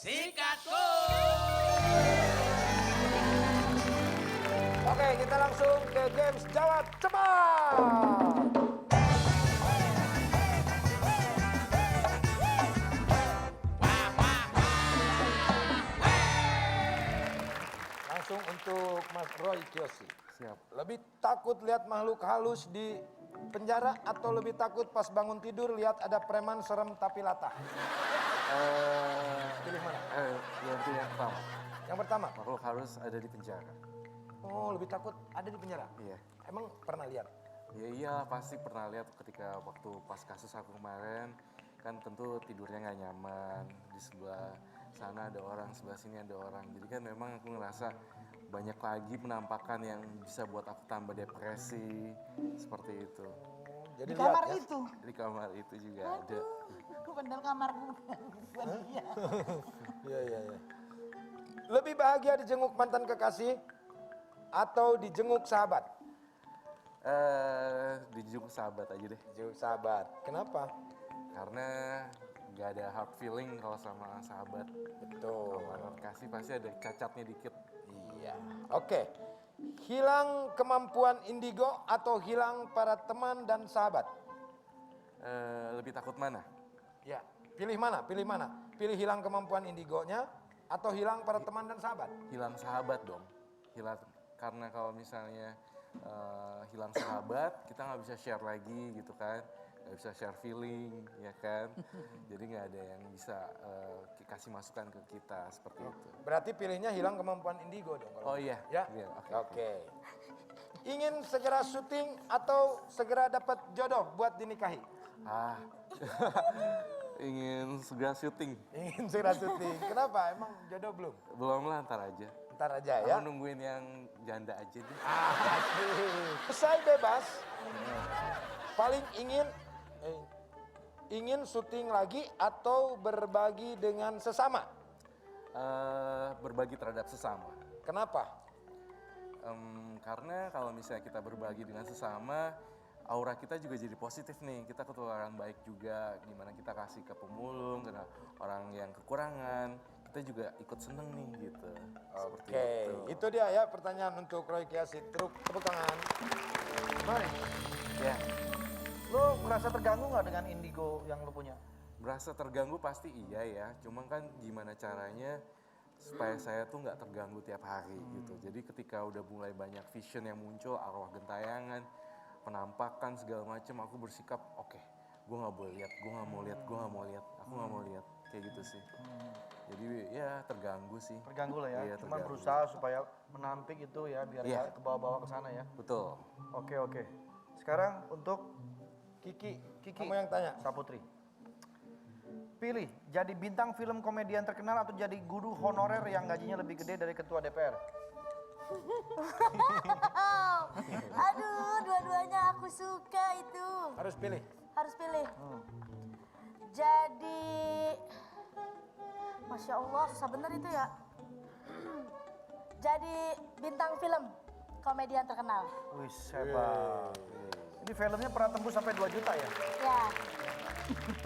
Sikatku. Oke, kita langsung ke games jawab cepat. Langsung untuk Mas Roy Kiyoshi. Siap. Lebih takut lihat makhluk halus di penjara atau lebih takut pas bangun tidur lihat ada preman serem tapi latah? Pilih mana? Yang pertama. Yang pertama. Makhluk harus ada di penjara. Oh, lebih takut ada di penjara? Iya. Emang pernah lihat? Ya iya pasti pernah lihat ketika waktu pas kasus aku kemarin kan tentu tidurnya nggak nyaman, di sebelah sana ada orang, sebelah sini ada orang, jadi kan memang aku ngerasa banyak lagi penampakan yang bisa buat aku tambah depresi seperti itu. Jadi Di kamar lihat, ya? itu. Di kamar itu juga ada. Padahal kamarku bukan dia. Iya. Lebih bahagia dijenguk mantan kekasih atau dijenguk sahabat? Dijenguk sahabat aja deh, Dijenguk sahabat. Kenapa? karena nggak ada hard feeling kalau sama sahabat. Betul. Kalau kasih pasti ada cacatnya dikit. Iya. Oke. Hilang kemampuan indigo atau hilang para teman dan sahabat? Lebih takut mana? Ya. Pilih mana? Pilih hilang kemampuan indigonya atau hilang para teman dan sahabat? Hilang sahabat dong. Hilang, karena kalau misalnya hilang sahabat, kita nggak bisa share lagi gitu kan, nggak bisa share feeling, ya kan. Jadi nggak ada yang bisa kasih masukan ke kita seperti itu. Berarti pilihnya hilang kemampuan indigo dong. Kalau Oh iya. Ya. Iya, Oke. Ingin segera syuting atau segera dapat jodoh buat dinikahi? Ah, ingin segera syuting. Ingin segera syuting. Kenapa? Emang jodoh belum? Belum lah, ntar aja. Ntar aja ya. Aku nungguin yang janda aja deh. Selesai bebas. Paling ingin syuting lagi atau berbagi dengan sesama? Berbagi terhadap sesama. Kenapa? Karena kalau misalnya kita berbagi dengan sesama, aura kita juga jadi positif nih. Kita ketularan baik juga. Gimana kita kasih ke pemulung, ke orang yang kekurangan, kita juga ikut seneng nih gitu. Seperti Oke, itu. itu dia ya pertanyaan untuk Roy Kiyoshi. Tepuk tangan. Roy, Ya, lo merasa terganggu nggak dengan indigo yang lo punya? berasa terganggu pasti iya ya. Cuma kan gimana caranya supaya saya tuh nggak terganggu tiap hari gitu. Jadi ketika udah mulai banyak vision yang muncul, arwah gentayangan, penampakan segala macam, aku bersikap oke, gue nggak boleh lihat, gue nggak mau lihat, aku nggak mau lihat, kayak gitu sih. Jadi ya terganggu sih. Terganggu lah ya. Iya, Cuman terganggu. berusaha supaya menampik itu ya biar Iya. nggak kebawa-bawa ke sana ya. Betul. Oke. Sekarang untuk Kiki, Kiki. kamu yang tanya. Saputri. Pilih jadi bintang film komedian terkenal atau jadi guru honorer yang gajinya lebih gede dari ketua DPR. Aduh, dua-duanya aku suka itu. Harus pilih. Harus pilih. Jadi, Masya Allah, susah bener itu ya. Jadi bintang film komedian terkenal. Wih, hebat. Ini filmnya pernah tembus sampai 2 juta ya? Ya,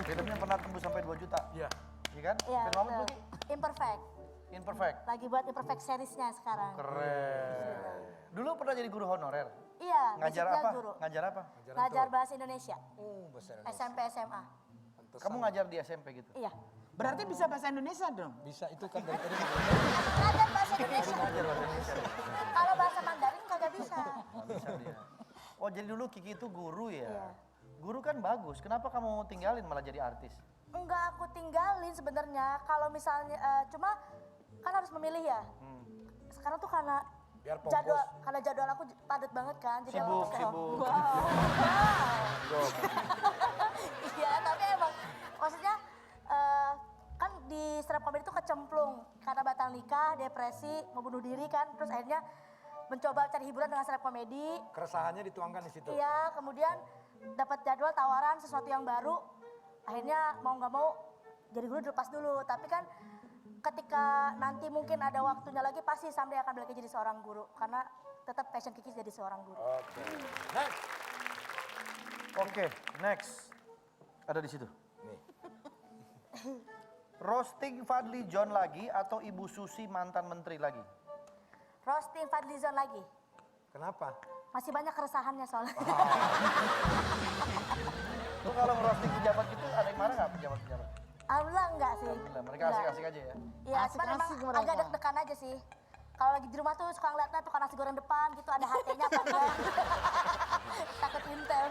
Filmnya pernah tembus sampai 2 juta. Iya. Iya kan? ya. Film apa tuh, betul. Ki? Imperfect. Imperfect. Lagi buat Imperfect seriesnya sekarang. Keren. Dulu pernah jadi guru honorer? Iya, Ngajar basicnya apa? Guru. Ngajar apa? Ngajar bahasa Indonesia. Bahasa Indonesia. SMP, SMA. Kamu ngajar di SMP gitu? Iya. Berarti bisa bahasa Indonesia dong? Bisa itu kan dari tadi. Ngajar bahasa Indonesia. Ngajar bahasa Indonesia. Kalau bahasa Mandarin kagak bisa. Nggak bisa dia. Oh jadi dulu Kiki itu guru ya? Iya. Guru kan bagus, kenapa kamu tinggalin malah jadi artis? Enggak aku tinggalin sebenarnya. Kalau misalnya cuma kan harus memilih ya. Sekarang tuh karena Biar fokus. jadwal aku padat banget kan. Jadi aku Sibuk, tuh kayak, sibuk. wow. Iya, tapi emang maksudnya kan di stand up comedy itu kecemplung karena batal nikah, depresi, mau bunuh diri kan. Terus akhirnya mencoba cari hiburan dengan stand up comedy. Keresahannya dituangkan di situ. Iya, kemudian dapat jadwal tawaran sesuatu yang baru. Akhirnya mau nggak mau jadi guru dilepas dulu. Tapi kan ketika nanti mungkin ada waktunya lagi pasti someday akan balik jadi seorang guru. Karena tetap passion Kiki jadi seorang guru. Oke. Next. Oke, next. Ada di situ. Nih. roasting Fadli John lagi atau Ibu Susi mantan menteri lagi? Roasting Fadlizon lagi. Kenapa? Masih banyak keresahannya soalnya. Lu kalau ngerosting pejabat gitu ada yang marah nggak pejabat-pejabat? Alhamdulillah enggak sih. Alhamdulillah, mereka Enggak. asik-asik aja ya. Iya, cuman emang Asik-asik mereka. agak deg-degan aja sih. Kalau lagi di rumah tuh suka ngeliatnya tukang nasi goreng depan gitu, ada HT-nya apa enggak. Takut intel.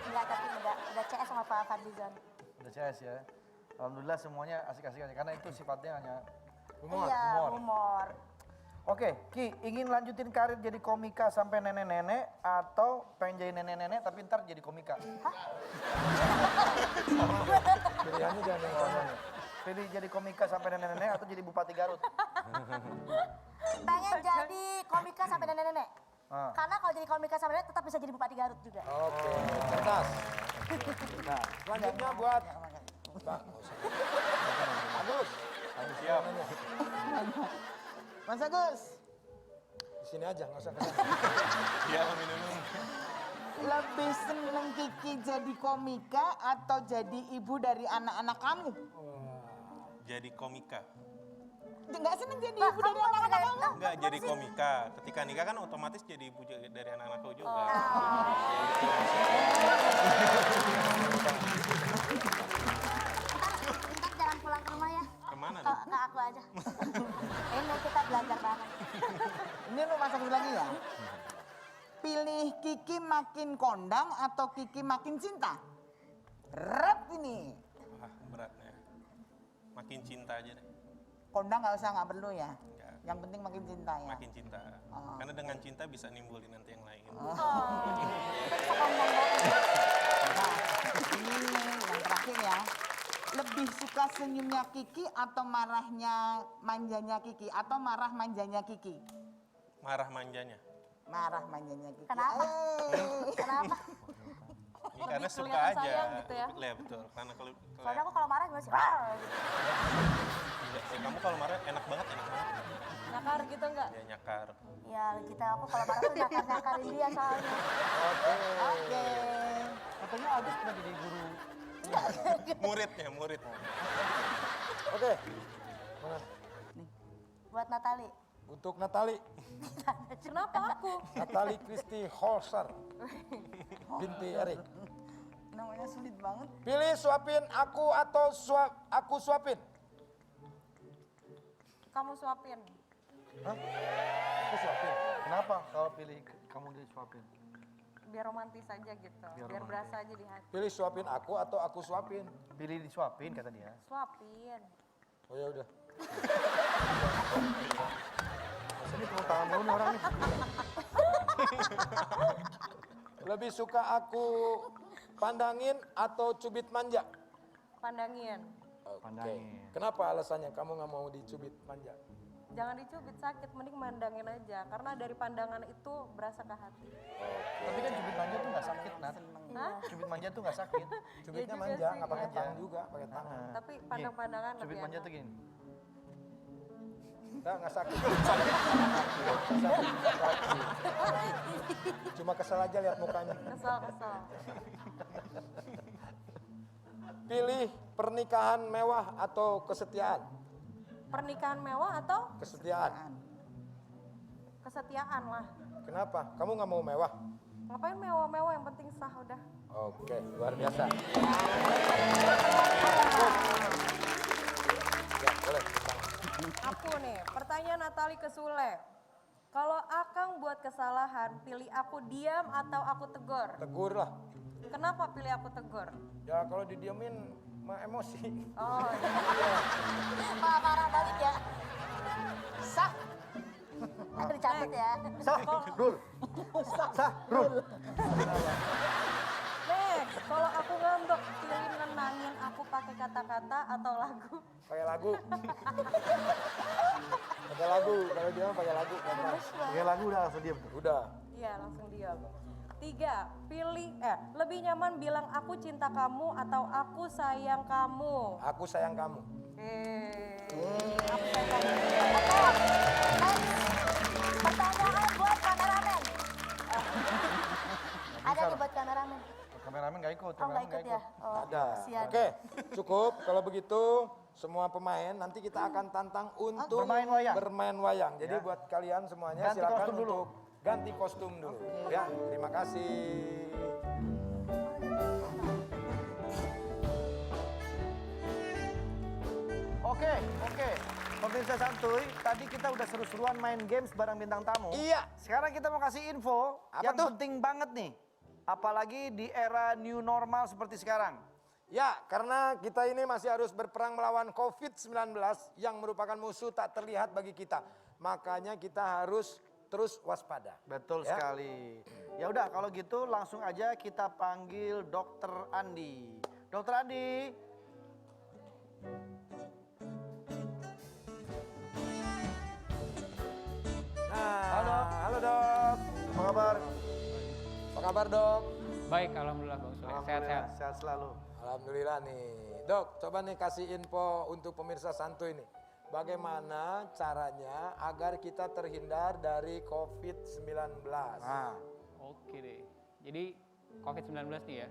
Enggak, tapi enggak. Udah CS sama Pak Fadlizon. Udah CS ya. Alhamdulillah semuanya asik-asik aja karena itu sifatnya hanya Iya, humor. Oke, Ki, ingin lanjutin karir jadi komika sampai nenek-nenek atau pengen jadi nenek-nenek tapi ntar jadi komika? Pilihannya jangan yang sama. Pilih jadi komika sampai nenek-nenek atau jadi Bupati Garut? Pengen jadi komika sampai nenek-nenek. Ah. Karena kalau jadi komika sampai nenek tetap bisa jadi Bupati Garut juga. Oke, cerdas. Nah, selanjutnya buat Pak. Agus. Siap. Mas Agus, Di sini aja, nggak usah ke sana. Iya, minum. lebih seneng Kiki jadi komika atau jadi ibu dari anak-anak kamu? Jadi komika. Enggak seneng jadi Bah, ibu kamu dari ngomong anak-anak kayak- kamu? Enggak jadi komika. Ketika nikah kan otomatis jadi ibu dari anak-anakku juga. Ntar jangan pulang ke rumah ya. Kemana Ke, nih? ke aku aja. Ini kita belajar bareng. Ini lu masak lagi ya? Pilih Kiki makin kondang atau Kiki makin cinta? Rep ini. Wah, beratnya. Makin cinta aja deh. Kondang nggak perlu ya? Enggak. Yang penting makin cinta ya? Makin cinta. Karena dengan cinta bisa nimbulin nanti yang lain. Kita bisa ngomong bareng. Nah, ini yang terakhir ya. Lebih suka senyumnya Kiki atau marahnya manjanya Kiki? Atau marah manjanya Kiki? Marah manjanya. Marah manjanya Kiki. Kenapa? Kenapa? Ini karena suka kelihatan aja. sayang gitu ya? Iya betul. Karena kalau Soalnya aku kalau marah gimana sih? Rar, gitu. enggak sih, kamu kalau marah enak banget, enak banget. Nyakar gitu enggak? Ya nyakar. Ya aku kalau marah tuh nyakar-nyakarin dia soalnya. Oke. Katanya Agus pernah jadi guru. Muridnya, murid. Oke. Mana? Buat Natali. Untuk Natali. Kenapa aku? Natali Christy Holzer. Binti Erik. Namanya sulit banget. Pilih suapin aku atau aku suapin. Kamu suapin. Aku suapin. Kenapa kalau pilih kamu disuapin? Biar romantis aja gitu. Biar romantis. berasa aja di hati. Pilih suapin aku atau aku suapin. Pilih disuapin kata dia. Suapin. Oh ya udah. Ini tepuk tangan dulu nih orang nih. Lebih suka aku pandangin atau cubit manja? Pandangin. Oke. Pandangin. Kenapa alasannya kamu nggak mau dicubit manja? Jangan dicubit sakit, mending mandangin aja. Karena dari pandangan itu berasa ke hati. Tapi kan cubit manja tuh nggak sakit, Nat. Hah? Cubit manja tuh nggak sakit. Cubitnya juga manja, sih, nggak pakai iya. tang juga, pakai tangan. Tapi pandang-pandangan Cubit lebih manja enak. tuh gini. Nggak sakit. Cuma kesel aja lihat mukanya. Kesel. Pilih pernikahan mewah atau kesetiaan? Pernikahan mewah atau Kesetiaan. kesetiaan lah. Kenapa? Kamu nggak mau mewah? Ngapain mewah-mewah, yang penting sah udah. Oke, luar biasa. Ya, boleh. Aku nih, pertanyaan Natali ke Sule. Kalau Akang buat kesalahan, pilih aku diam atau aku tegur? Tegur lah. Kenapa pilih aku tegur? Ya kalau didiemin mah emosi. Oh, iya. Marah balik ya. Sah. Dicatat ya. Sah, Rul. Sah, Rul. Next, kalau aku ngambek, pilih nenangin aku pakai kata-kata atau lagu? Pakai lagu. Pakai lagu. Kalau dia mah pakai lagu. gampang. Ya lagu udah langsung diam tuh. Udah. Iya, langsung diam. 3, lebih nyaman bilang aku cinta kamu atau aku sayang kamu? Aku sayang kamu. Aku sayang kamu. Pertanyaan buat kameramen. Ada nih buat kameramen. Kameramen nggak ikut. Oh nggak ikut ya? Oh, Ada. kasihan. Oke, cukup. Kalau begitu semua pemain nanti kita akan tantang untuk Bermain wayang. bermain wayang. Jadi Ya. buat kalian semuanya Ganti silakan kostum dulu. untuk ganti kostum dulu. Ya, terima kasih. Oke. Pemirsa santuy, tadi kita udah seru-seruan main games bareng bintang tamu. Iya. Sekarang kita mau kasih info Apa yang tuh? penting banget nih. Apalagi di era new normal seperti sekarang. Ya, karena kita ini masih harus berperang melawan COVID-19 yang merupakan musuh tak terlihat bagi kita. Makanya kita harus terus waspada. Betul Ya. sekali. Ya udah kalau gitu langsung aja kita panggil Dokter Andi. Dokter Andi. Nah, halo dok. Apa kabar? Apa kabar dok? Baik, alhamdulillah Bang Sule. Sehat-sehat. Alhamdulillah, sehat selalu. Alhamdulillah nih. Dok, coba nih kasih info untuk pemirsa santuy nih. Bagaimana caranya agar kita terhindar dari COVID-19? Nah, Oke deh. Jadi COVID-19 nih ya,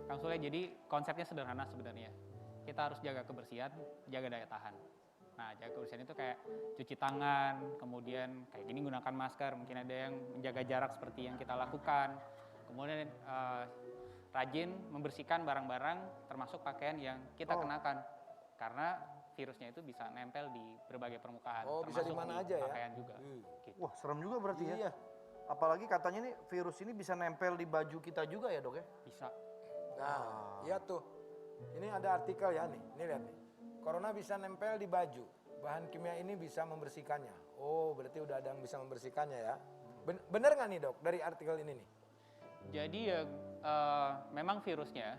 Kang Sule, jadi konsepnya sederhana sebenarnya. Kita harus jaga kebersihan, jaga daya tahan. Nah, jaga kebersihan itu kayak cuci tangan, kemudian kayak gini gunakan masker, mungkin ada yang menjaga jarak seperti yang kita lakukan. Kemudian rajin membersihkan barang-barang termasuk pakaian yang kita kenakan. Karena virusnya itu bisa nempel di berbagai permukaan. Oh, bisa di termasuk mana aja ya? pakaian juga. Gitu. wah serem juga berarti ya. Iya. Apalagi katanya nih virus ini bisa nempel di baju kita juga ya dok ya? Bisa. Nah, iya tuh. Ini ada artikel ya nih. Ini lihat nih. Corona bisa nempel di baju. Bahan kimia ini bisa membersihkannya. Oh, berarti udah ada yang bisa membersihkannya ya. Bener nggak nih dok dari artikel ini nih? Jadi ya memang virusnya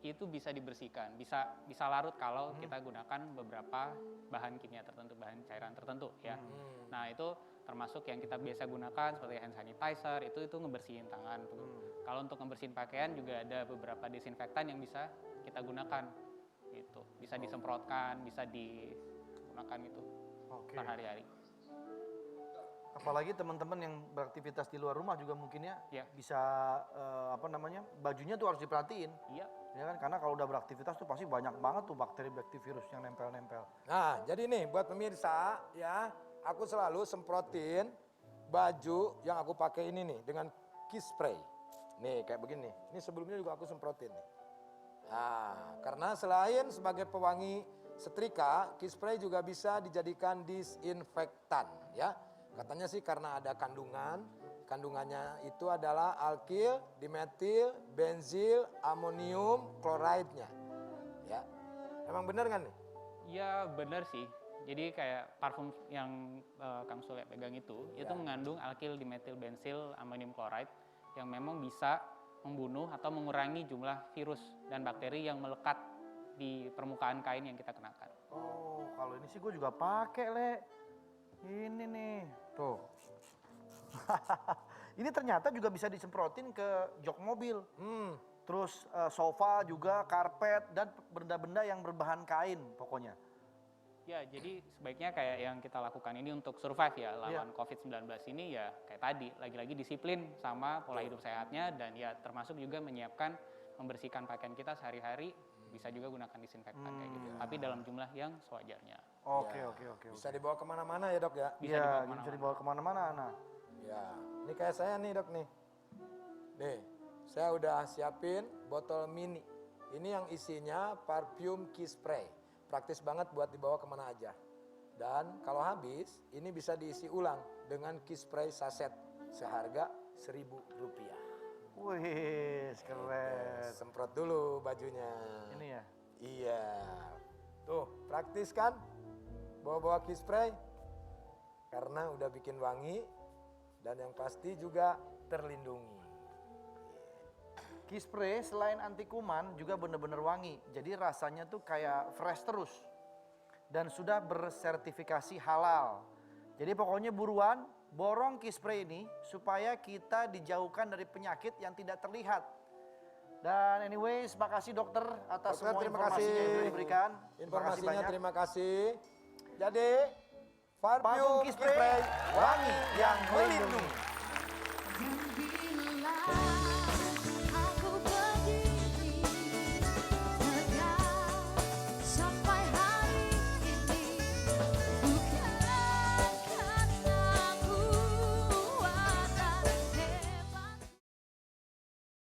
itu bisa dibersihkan, bisa larut kalau kita gunakan beberapa bahan kimia tertentu, bahan cairan tertentu ya. Nah itu termasuk yang kita biasa gunakan seperti hand sanitizer, itu ngebersihin tangan tuh. Kalau untuk ngebersihin pakaian juga ada beberapa desinfektan yang bisa kita gunakan, gitu. Bisa disemprotkan, bisa digunakan gitu Oke. per hari-hari. Apalagi teman-teman yang beraktivitas di luar rumah juga mungkin ya, Ya. bisa bajunya tuh harus diperhatiin. Iya. Ya kan, karena kalau udah beraktivitas tuh pasti banyak banget tuh bakteri virus yang nempel-nempel. Nah, jadi nih buat pemirsa ya, aku selalu semprotin baju yang aku pakai ini nih dengan kiss spray. Nih kayak begini. Ini sebelumnya juga aku semprotin nih. Nah, karena selain sebagai pewangi setrika, kiss spray juga bisa dijadikan disinfektan ya. Katanya sih karena ada kandungannya itu adalah alkil, dimetil, benzil, amonium, klorida-nya. Ya. Emang bener kan nih? Iya benar sih. Jadi kayak parfum yang Kang Sule pegang itu mengandung alkil, dimetil, bensil, amonium chloride yang memang bisa membunuh atau mengurangi jumlah virus dan bakteri yang melekat di permukaan kain yang kita kenakan. Oh, kalau ini sih gue juga pakai, Le. Ini nih, tuh. Ini ternyata juga bisa disemprotin ke jok mobil. Terus sofa juga, karpet, dan benda-benda yang berbahan kain pokoknya. Ya, jadi sebaiknya kayak yang kita lakukan ini untuk survive ya lawan COVID-19 ini ya kayak tadi, lagi-lagi disiplin sama pola hidup sehatnya dan ya termasuk juga menyiapkan, membersihkan pakaian kita sehari-hari, bisa juga gunakan disinfektan kayak gitu. Tapi dalam jumlah yang sewajarnya. Oke. Bisa dibawa kemana-mana ya dok ya? Bisa dibawa kemana-mana. Bisa dibawa kemana-mana. Nah, Ya, ini kayak saya nih dok nih. Nih, saya udah siapin botol mini. Ini yang isinya parfum kiss spray. Praktis banget buat dibawa kemana aja. Dan kalau habis, ini bisa diisi ulang dengan kiss spray saset seharga Rp1.000. wih, keren. Semprot dulu bajunya. Ini ya. Iya. Tuh, praktis kan? Bawa-bawa kiss spray. Karena udah bikin wangi dan yang pasti juga terlindungi. Kiss spray selain anti kuman juga bener-bener wangi. Jadi rasanya tuh kayak fresh terus. Dan sudah bersertifikasi halal. Jadi pokoknya buruan borong kiss spray ini supaya kita dijauhkan dari penyakit yang tidak terlihat. Dan anyways, makasih dokter atas Dokter, semua terima informasinya kasih. yang sudah diberikan. Informasinya banyak. terima kasih. Jadi, parfum Parfum kiss kiss spray spray wangi yang melindungi. melindungi.